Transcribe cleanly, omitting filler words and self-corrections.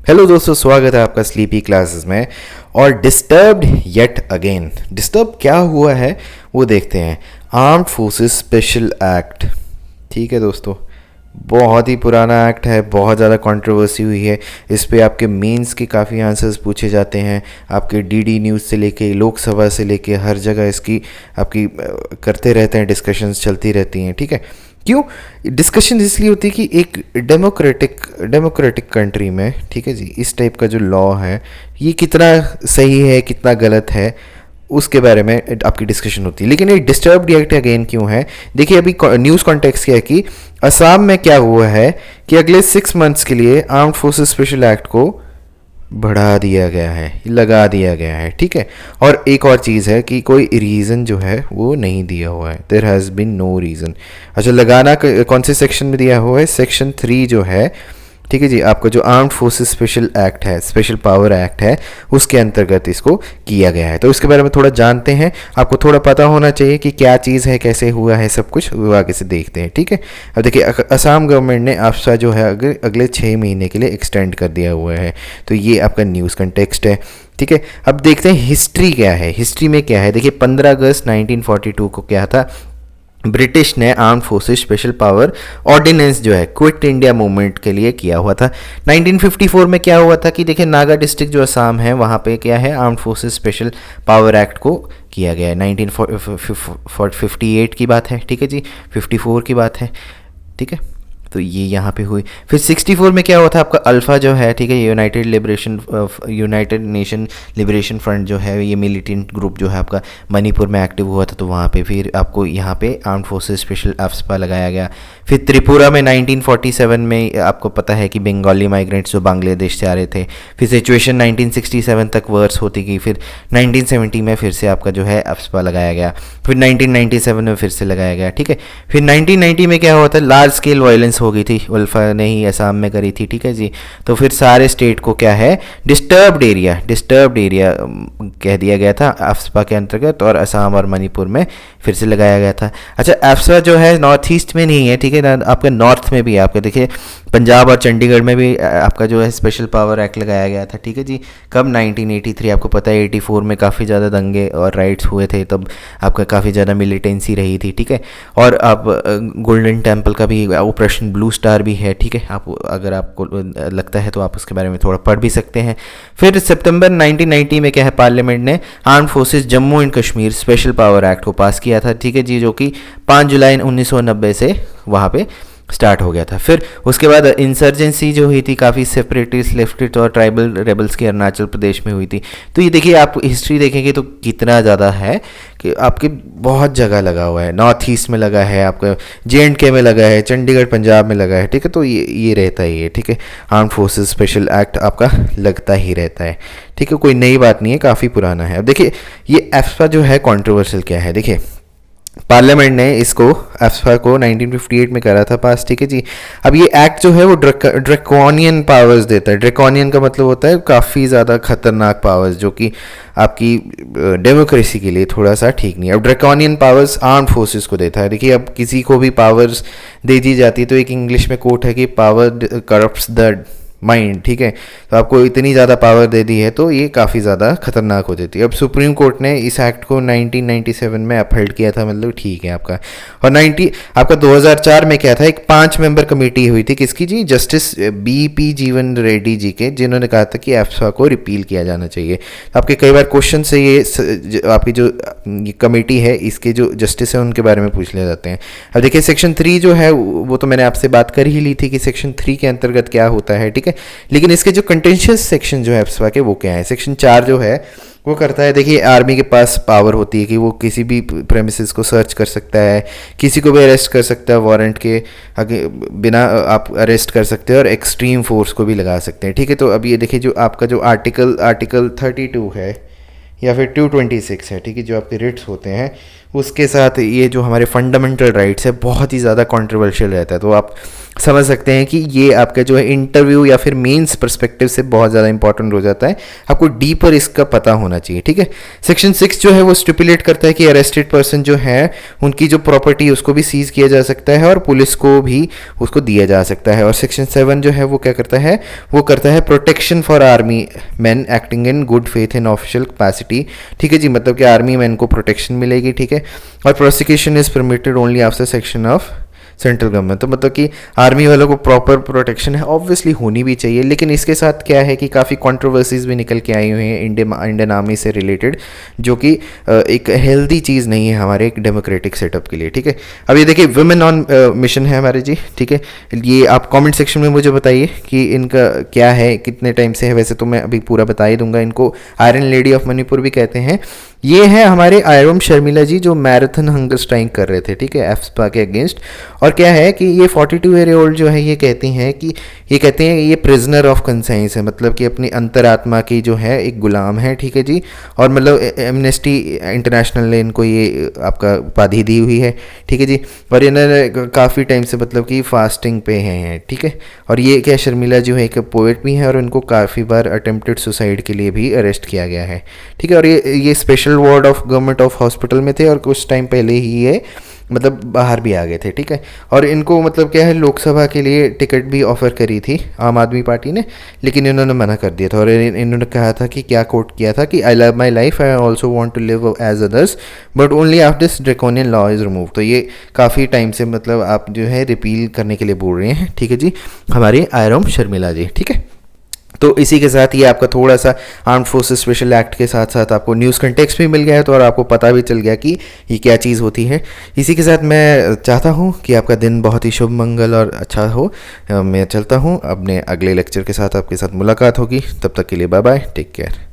Hello दोस्तों, स्वागत है आपका स्लीपी क्लासेस में। और डिस्टर्ब्ड येट अगेन, डिस्टर्ब क्या हुआ है वो देखते हैं। आर्म्ड फोर्सेस स्पेशल एक्ट, ठीक है दोस्तों, बहुत ही पुराना एक्ट है, बहुत ज़्यादा कंट्रोवर्सी हुई है इस पे। आपके मेंस के काफ़ी आंसर्स पूछे जाते हैं, आपके डीडी न्यूज़ से लेके लोकसभा से लेके हर जगह इसकी आपकी करते रहते हैं, डिस्कशंस चलती रहती हैं। ठीक है, क्यों डिस्कशन इसलिए होती है कि एक डेमोक्रेटिक कंट्री में, ठीक है जी, इस टाइप का जो लॉ है ये कितना सही है कितना गलत है उसके बारे में आपकी डिस्कशन होती है। लेकिन ये डिस्टर्ब्ड एक्ट अगेन क्यों है? देखिए, अभी न्यूज़ कॉन्टेक्स्ट क्या है कि असम में क्या हुआ है कि अगले 6 मंथ्स के लिए आर्म्ड फोर्सेस स्पेशल एक्ट को बढ़ा दिया गया है, लगा दिया गया है। ठीक है, और एक और चीज़ है कि कोई रीज़न जो है वो नहीं दिया हुआ है, there has been no reason. अच्छा, लगाना कौन से सेक्शन में दिया हुआ है? सेक्शन 3 जो है, ठीक है जी, आपका जो आर्म्ड फोर्सेस स्पेशल एक्ट है, स्पेशल पावर एक्ट है, उसके अंतर्गत इसको किया गया है। तो इसके बारे में थोड़ा जानते हैं, आपको थोड़ा पता होना चाहिए कि क्या चीज़ है, कैसे हुआ है, सब कुछ वो आगे से देखते हैं। ठीक है, अब देखिए, असम गवर्नमेंट ने आफ्सा जो है अगले 6 महीने के लिए एक्सटेंड कर दिया हुआ है। तो ये आपका न्यूज़ कंटेक्स्ट है। ठीक है, अब देखते हैं हिस्ट्री क्या है। हिस्ट्री में क्या है, देखिए 15 अगस्त 1942 को क्या था, ब्रिटिश ने armed forces special power ordinance जो है क्विट इंडिया मूवमेंट के लिए किया हुआ था। 1954 में क्या हुआ था कि देखिए, नागा डिस्ट्रिक्ट जो असम है वहाँ पे क्या है, armed forces special power act को किया गया है। 1958 की बात है, ठीक है जी, 54 की बात है। ठीक है, तो ये यहाँ पे हुई। फिर 64 में क्या हुआ था, आपका अल्फ़ा जो है, ठीक है, यूनाइटेड नेशन लिबरेशन फ्रंट जो है, ये मिलिटेंट ग्रुप जो है आपका मणिपुर में एक्टिव हुआ था। तो वहाँ पे फिर आपको यहाँ पे आर्म्ड फोर्सेस स्पेशल एफ्सपा लगाया गया। फिर त्रिपुरा में 1947 में आपको पता है कि बंगाली माइग्रेंट्स जो बांग्लादेश से आ रहे थे, फिर सिचुएशन 1967 तक वर्स होती गई। फिर 1970 में फिर से आपका जो है एफ्सपा लगाया गया। फिर 1997 में फिर से लगाया गया। ठीक है, फिर 1990 में क्या हुआ था, लार्ज स्केल वायलेंस हो गई थी, उल्फा ने ही असम में करी थी। ठीक है जी, तो फिर सारे स्टेट को क्या है, डिस्टर्ब्ड एरिया कह दिया गया था एफ्सपा के अंतर्गत, और असम और मणिपुर में फिर से लगाया गया था। अच्छा, एफ्सपा जो है नॉर्थ ईस्ट में नहीं है, ठीक है ना, आपका नॉर्थ में भी है। आपका देखिए पंजाब और चंडीगढ़ में भी आपका जो है स्पेशल पावर एक्ट लगाया गया था। ठीक है जी, कब? 1983। आपको पता है 84 में काफ़ी ज़्यादा दंगे और राइट्स हुए थे, तब आपका काफ़ी ज़्यादा मिलिटेंसी रही थी। ठीक है, और अब गोल्डन टेम्पल का भी ऑपरेशन ब्लू स्टार भी है। ठीक है, आप अगर आपको लगता है तो आप उसके बारे में थोड़ा पढ़ भी सकते हैं। फिर सितंबर 1990 में क्या है, पार्लियामेंट ने armed forces Jammu and Kashmir special power act को पास किया था। ठीक है जी, जो कि 5 जुलाई 1990 से वहाँ पे स्टार्ट हो गया था। फिर उसके बाद इंसर्जेंसी जो हुई थी काफ़ी सेपरेटिस्ट, लेफ्टिस्ट और ट्राइबल रेबल्स की अरुणाचल प्रदेश में हुई थी। तो ये देखिए, आप हिस्ट्री देखेंगे तो कितना ज़्यादा है कि आपके बहुत जगह लगा हुआ है। नॉर्थ ईस्ट में लगा है, आपका JNK में लगा है, चंडीगढ़ पंजाब में लगा है। ठीक है, तो ये रहता ही है। ठीक है, आर्म्ड फोर्सेस स्पेशल एक्ट आपका लगता ही रहता है। ठीक है, कोई नई बात नहीं है, काफ़ी पुराना है। अब देखिए, ये एफ्सपा जो है कॉन्ट्रोवर्शियल क्या है। देखिए, पार्लियामेंट ने इसको एफ्सपा को 1958 में करा था पास। ठीक है जी, अब ये एक्ट जो है वो ड्रैकोनियन पावर्स देता है। ड्रैकोनियन का मतलब होता है काफ़ी ज़्यादा खतरनाक पावर्स, जो कि आपकी डेमोक्रेसी के लिए थोड़ा सा ठीक नहीं है। अब ड्रैकोनियन पावर्स आर्म्ड फोर्सेस को देता है। देखिए, अब किसी को भी पावर्स दे दी जाती है तो एक इंग्लिश में कोट है कि पावर करप्ट्स द माइंड। ठीक है, तो आपको इतनी ज़्यादा पावर दे दी है तो ये काफ़ी ज़्यादा खतरनाक हो जाती है। अब सुप्रीम कोर्ट ने इस एक्ट को 1997 में अपहेल्ड किया था, मतलब ठीक है आपका। और आपका 2004 में क्या था, एक 5 मेंबर कमेटी हुई थी, किसकी जी? जस्टिस BP जीवन रेड्डी जी के, जिन्होंने कहा था कि एफ्सपा को रिपील किया जाना चाहिए। तो आपके कई बार क्वेश्चन से ये आपकी जो कमेटी है, इसके जो जस्टिस है उनके बारे में पूछ ले जाते हैं। अब देखिए, सेक्शन 3 जो है वो तो मैंने आपसे बात कर ही ली थी कि सेक्शन 3 के अंतर्गत क्या होता है। ठीक है, लेकिन इसके जो कंटेंशियस सेक्शन जो है एफ्सपा के, वो क्या है? सेक्शन 4 जो है वो करता है, देखिए, आर्मी के पास पावर होती है कि वो किसी भी प्रेमिसेस को सर्च कर सकता है, किसी को भी अरेस्ट कर सकता है, वारंट के आगे बिना आप अरेस्ट कर सकते हैं, और एक्सट्रीम फोर्स को भी लगा सकते हैं। ठीक है, तो अब ये देखिए, जो आपका जो आर्टिकल 32 है या फिर 226 है, ठीक है, जो आपके रिट्स होते हैं उसके साथ ये जो हमारे फंडामेंटल राइट्स है बहुत ही ज़्यादा कंट्रोवर्शियल रहता है। तो आप समझ सकते हैं कि ये आपका जो है इंटरव्यू या फिर मेंस पर्सपेक्टिव से बहुत ज़्यादा इंपॉर्टेंट हो जाता है, आपको डीपर इसका पता होना चाहिए, ठीक है। सेक्शन 6 जो है वो स्टिपुलेट करता है कि अरेस्टेड पर्सन जो है उनकी जो प्रॉपर्टी उसको भी सीज किया जा सकता है और पुलिस को भी उसको दिया जा सकता है। और सेक्शन 7 जो है वो क्या करता है, वो करता है protection for army man acting in good faith in official capacity, ठीक है जी, मतलब कि आर्मी मैन को प्रोटेक्शन मिलेगी, ठीक है। और prosecution is permitted only after section of central government. तो मतलब कि आर्मी वालों को प्रॉपर प्रोटेक्शन है, ऑब्वियसली होनी भी चाहिए, लेकिन इसके साथ क्या है कि काफ़ी कंट्रोवर्सीज भी निकल के आई हुई हैं इंडियन आर्मी से रिलेटेड, जो कि एक हेल्दी चीज़ नहीं है हमारे एक डेमोक्रेटिक सेटअप के लिए, ठीक है। अब ये देखिए वुमेन ऑन मिशन है हमारे जी, ठीक है। ये आप कमेंट सेक्शन में मुझे बताइए कि इनका क्या है, कितने टाइम से है। वैसे तो मैं अभी पूरा बता ही दूंगा। इनको आयरन लेडी ऑफ मणिपुर भी कहते हैं। ये है हमारे आयरन शर्मिला जी जो मैराथन हंगर स्ट्राइक कर रहे थे, ठीक है, एफस्पा के अगेंस्ट। और क्या है कि ये 42 ईयर ओल्ड जो है ये कहती हैं कि ये प्रिजनर ऑफ कंसाइंस है, मतलब कि अपनी अंतरात्मा की जो है एक गुलाम है, ठीक है जी। और मतलब एमनेस्टी इंटरनेशनल ने इनको ये आपका उपाधि दी हुई है, ठीक है जी। और इन्होंने काफ़ी टाइम से मतलब कि फास्टिंग पे हैं, ठीक है। और ये क्या शर्मिला जो है एक पोएट भी है और इनको काफ़ी बार अटेम्प्टेड सुसाइड के लिए भी अरेस्ट किया गया है, ठीक है। और ये special ward of government of hospital में थे और कुछ टाइम पहले ही ये मतलब बाहर भी आ गए थे, ठीक है। और इनको मतलब क्या है लोकसभा के लिए टिकट भी ऑफर करी थी आम आदमी पार्टी ने, लेकिन इन्होंने मना कर दिया था। और इन्होंने कहा था कि क्या कोट किया था कि I love my life, I also want to live as others but only after this draconian law is remove. तो ये काफ़ी टाइम से मतलब आप जो है रिपील करने के लिए बोल रहे हैं, ठीक है जी, हमारे आयरन शर्मिला जी, ठीक है। तो इसी के साथ ये आपका थोड़ा सा आर्म्ड फोर्सेस स्पेशल एक्ट के साथ साथ आपको न्यूज़ कंटेक्स्ट भी मिल गया है, तो और आपको पता भी चल गया कि ये क्या चीज़ होती है। इसी के साथ मैं चाहता हूँ कि आपका दिन बहुत ही शुभ मंगल और अच्छा हो। मैं चलता हूँ, अपने अगले लेक्चर के साथ आपके साथ मुलाकात होगी। तब तक के लिए बाय बाय, टेक केयर।